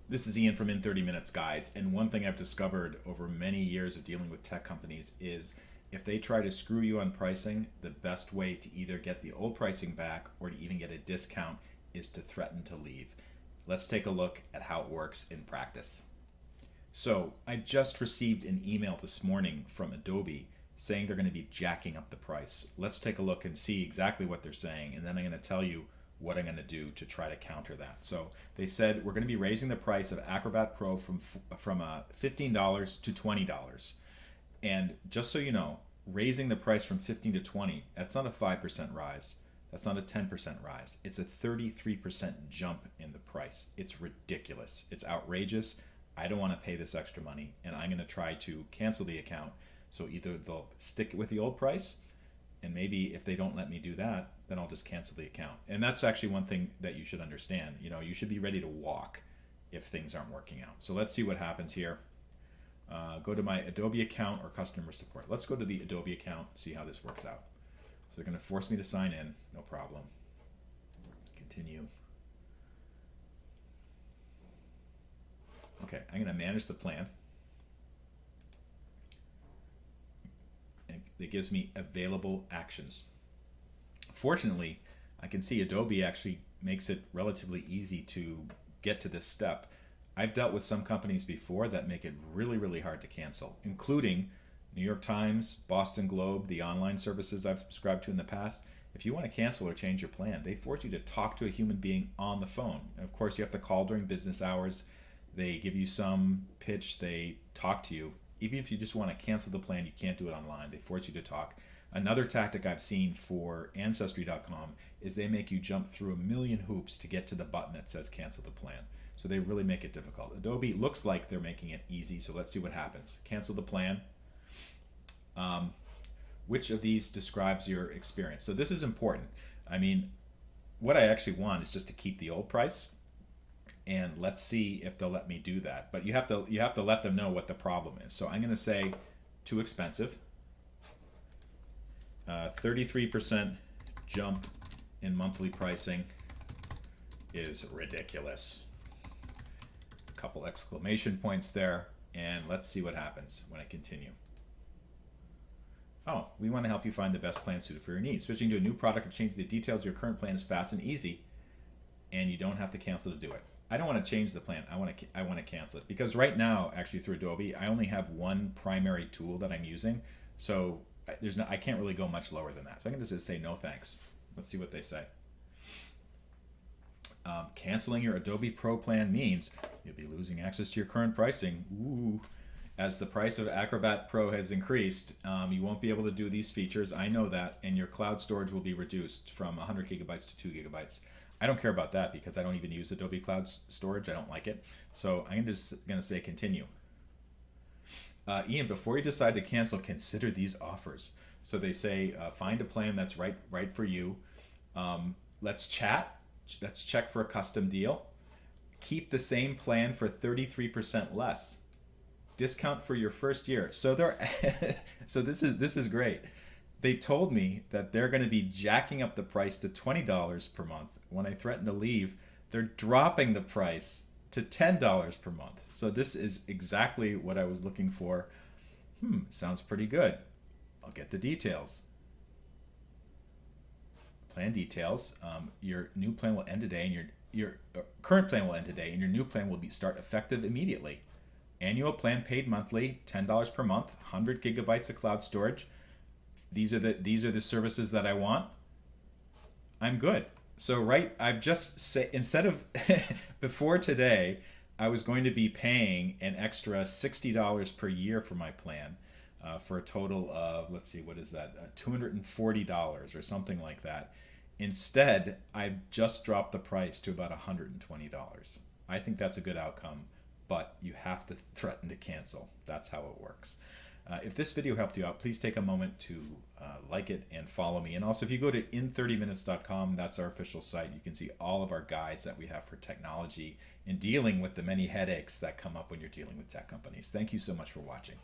This is Ian from In 30 Minutes Guides, and one thing I've discovered over many years of dealing with tech companies is if they try to screw you on pricing, the best way to either get the old pricing back or to even get a discount is to threaten to leave. Let's take a look at how it works in practice. So, I just received an email this morning from Adobe saying they're going to be jacking up the price. Let's take a look and see exactly what they're saying, and then I'm going to tell you what I'm going to do to try to counter that. So they said we're going to be raising the price of Acrobat Pro from $15 to $20. And just so you know, raising the price from 15 to 20, that's not a 5% rise. That's not a 10% rise. It's a 33% jump in the price. It's ridiculous. It's outrageous. I don't want to pay this extra money, and I'm going to try to cancel the account. So either they'll stick with the old price, and maybe if they don't let me do that, then I'll just cancel the account. And that's actually one thing that you should understand. You know, you should be ready to walk if things aren't working out. So let's see what happens here. Go to my Adobe account or customer support. Let's go to the Adobe account, see how this works out. So they're going to force me to sign in. No problem. Continue. Okay, I'm going to manage the plan. And it gives me available actions. Fortunately, I can see Adobe actually makes it relatively easy to get to this step. I've dealt with some companies before that make it really, really hard to cancel, including New York Times, Boston Globe, the online services I've subscribed to in the past. If you want to cancel or change your plan, they force you to talk to a human being on the phone. And of course, you have to call during business hours. They give you some pitch. They talk to you. Even if you just want to cancel the plan, you can't do it online. They force you to talk. Another tactic I've seen for Ancestry.com is they make you jump through a million hoops to get to the button that says cancel the plan. So they really make it difficult. Adobe looks like they're making it easy, so let's see what happens. Cancel the plan. Which of these describes your experience? So this is important. I mean, what I actually want is just to keep the old price, and let's see if they'll let me do that. But you have to let them know what the problem is. So I'm going to say too expensive. 33% jump in monthly pricing is ridiculous. A couple exclamation points there, and let's see what happens when I continue. Oh, we want to help you find the best plan suited for your needs. Switching to a new product or changing the details of your current plan is fast and easy, and you don't have to cancel to do it. I don't want to change the plan. I want to cancel it because right now, actually through Adobe, I only have one primary tool that I'm using, so I can't really go much lower than that. So I'm going to just say no thanks. Let's see what they say. Canceling your Adobe Pro plan means you'll be losing access to your current pricing. Ooh. As the price of Acrobat Pro has increased, you won't be able to do these features. I know that, and your cloud storage will be reduced from 100 gigabytes to 2 gigabytes. I don't care about that because I don't even use Adobe Cloud Storage. I don't like it. So I'm just going to say continue. Ian, before you decide to cancel, consider these offers. So they say find a plan that's right for you. Let's chat. Let's check for a custom deal. Keep the same plan for 33% less. Discount for your first year. So so this is great. They told me that they're going to be jacking up the price to $20 per month. When I threaten to leave, they're dropping the price to $10 per month. So this is exactly what I was looking for. Sounds pretty good. I'll get the details. Plan details. Your new plan will end today, and your current plan will end today, and your new plan will start effective immediately. Annual plan paid monthly, $10 per month, 100 gigabytes of cloud storage. These are the services that I want. I'm good. So I've just say instead of before today, I was going to be paying an extra $60 per year for my plan, for a total of, let's see, what is that, $240 or something like that. Instead, I've just dropped the price to about $120. I think that's a good outcome, but you have to threaten to cancel. That's how it works. If this video helped you out, please take a moment to like it and follow me. And also, if you go to in30minutes.com, that's our official site. You can see all of our guides that we have for technology and dealing with the many headaches that come up when you're dealing with tech companies. Thank you so much for watching.